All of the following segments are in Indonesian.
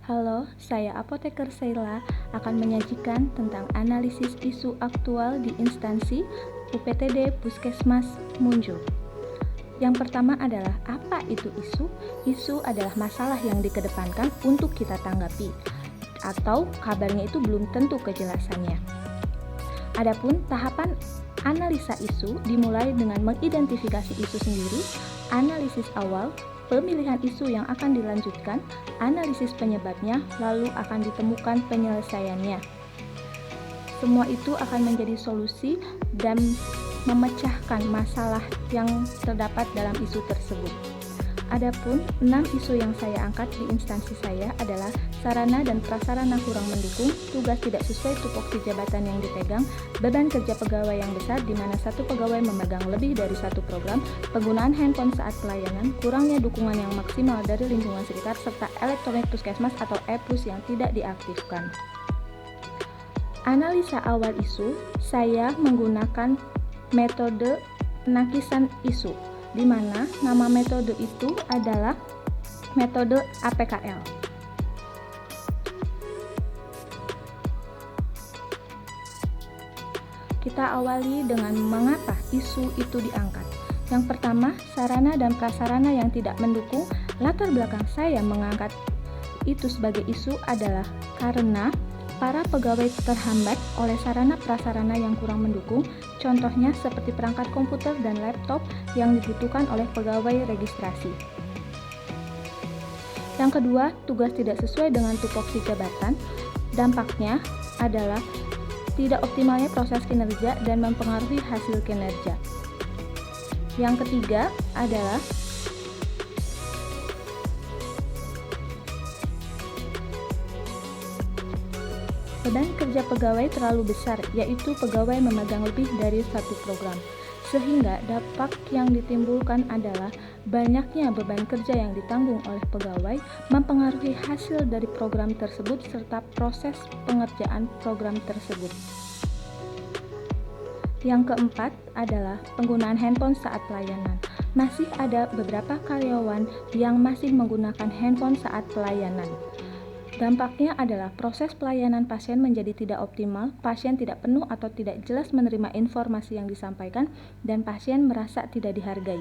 Halo, saya Apoteker Sheila akan menyajikan tentang analisis isu aktual di instansi UPTD Puskesmas Munjul. Yang pertama adalah apa itu isu? Isu adalah masalah yang dikedepankan untuk kita tanggapi, atau kabarnya itu belum tentu kejelasannya. Adapun tahapan analisa isu dimulai dengan mengidentifikasi isu sendiri, analisis awal, pemilihan isu yang akan dilanjutkan, analisis penyebabnya, lalu akan ditemukan penyelesaiannya. Semua itu akan menjadi solusi dan memecahkan masalah yang terdapat dalam isu tersebut. Adapun 6 isu yang saya angkat di instansi saya adalah sarana dan prasarana kurang mendukung, tugas tidak sesuai tupoksi jabatan yang dipegang, beban kerja pegawai yang besar di mana satu pegawai memegang lebih dari satu program, penggunaan handphone saat pelayanan, kurangnya dukungan yang maksimal dari lingkungan sekitar, serta elektronik puskesmas atau EPUS yang tidak diaktifkan. Analisa awal isu, saya menggunakan metode penakisan isu, di mana nama metode itu adalah metode APKL. Kita awali dengan mengapa isu itu diangkat. Yang pertama, sarana dan prasarana yang tidak mendukung. Latar belakang saya mengangkat itu sebagai isu adalah karena para pegawai terhambat oleh sarana prasarana yang kurang mendukung, contohnya seperti perangkat komputer dan laptop yang dibutuhkan oleh pegawai registrasi. Yang kedua, tugas tidak sesuai dengan tupoksi jabatan. Dampaknya adalah tidak optimalnya proses kinerja dan mempengaruhi hasil kinerja. Yang ketiga adalah beban kerja pegawai terlalu besar, yaitu pegawai memegang lebih dari satu program, sehingga dampak yang ditimbulkan adalah banyaknya beban kerja yang ditanggung oleh pegawai mempengaruhi hasil dari program tersebut serta proses pengerjaan program tersebut. Yang keempat adalah penggunaan handphone saat pelayanan. Masih ada beberapa karyawan yang masih menggunakan handphone saat pelayanan. Dampaknya adalah proses pelayanan pasien menjadi tidak optimal, pasien tidak penuh atau tidak jelas menerima informasi yang disampaikan, dan pasien merasa tidak dihargai.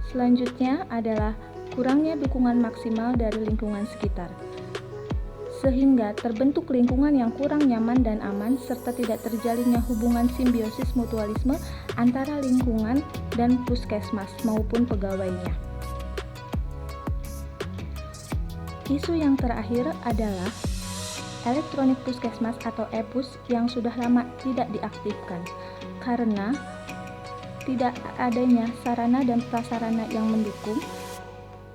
Selanjutnya adalah kurangnya dukungan maksimal dari lingkungan sekitar, sehingga terbentuk lingkungan yang kurang nyaman dan aman, serta tidak terjalinnya hubungan simbiosis mutualisme antara lingkungan dan puskesmas maupun pegawainya. Isu yang terakhir adalah elektronik puskesmas atau EPUS yang sudah lama tidak diaktifkan karena tidak adanya sarana dan prasarana yang mendukung.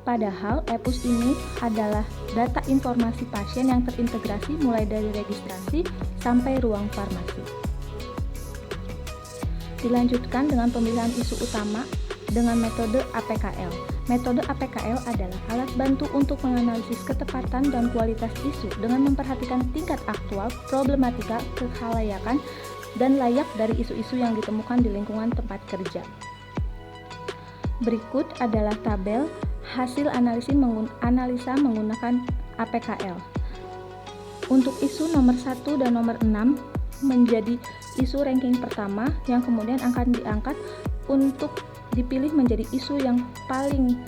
Padahal EPUS ini adalah data informasi pasien yang terintegrasi mulai dari registrasi sampai ruang farmasi. Dilanjutkan dengan pemilihan isu utama dengan metode APKL. Metode APKL adalah alat bantu untuk menganalisis ketepatan dan kualitas isu dengan memperhatikan tingkat aktual, problematika, kekhalayakan, dan layak dari isu-isu yang ditemukan di lingkungan tempat kerja. Berikut adalah tabel hasil analisa menggunakan APKL. Untuk isu nomor 1 dan nomor 6 menjadi isu ranking pertama yang kemudian akan diangkat untuk dipilih menjadi isu yang paling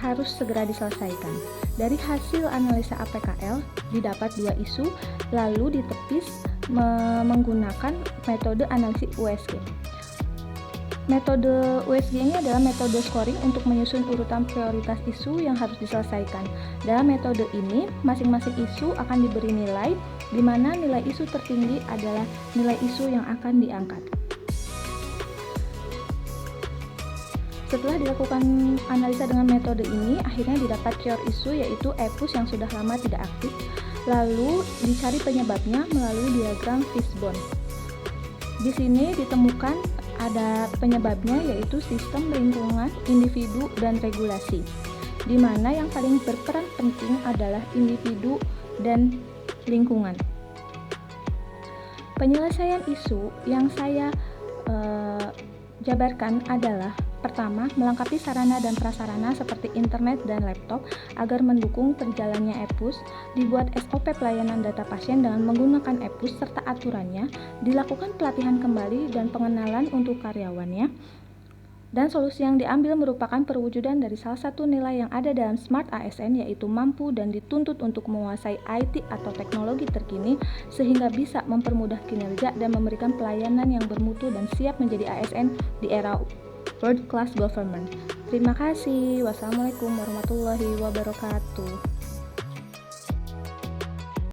harus segera diselesaikan. Dari hasil analisa APKL didapat 2 isu, lalu ditepis menggunakan metode analisis USG. Metode USG ini adalah metode scoring untuk menyusun urutan prioritas isu yang harus diselesaikan. Dalam metode ini, masing-masing isu akan diberi nilai, di mana nilai isu tertinggi adalah nilai isu yang akan diangkat. Setelah dilakukan analisa dengan metode ini, akhirnya didapat core isu yaitu EPUS yang sudah lama tidak aktif, lalu dicari penyebabnya melalui diagram fishbone. Di sini ditemukan ada penyebabnya yaitu sistem lingkungan, individu, dan regulasi, di mana yang paling berperan penting adalah individu dan lingkungan. Penyelesaian isu yang saya jabarkan adalah Pertama, melengkapi sarana dan prasarana seperti internet dan laptop agar mendukung terjalannya EPUS, dibuat SOP pelayanan data pasien dengan menggunakan EPUS serta aturannya, dilakukan pelatihan kembali dan pengenalan untuk karyawannya, dan solusi yang diambil merupakan perwujudan dari salah satu nilai yang ada dalam Smart ASN, yaitu mampu dan dituntut untuk menguasai IT atau teknologi terkini sehingga bisa mempermudah kinerja dan memberikan pelayanan yang bermutu dan siap menjadi ASN di era World Class Government. Terima kasih. Wassalamualaikum warahmatullahi wabarakatuh.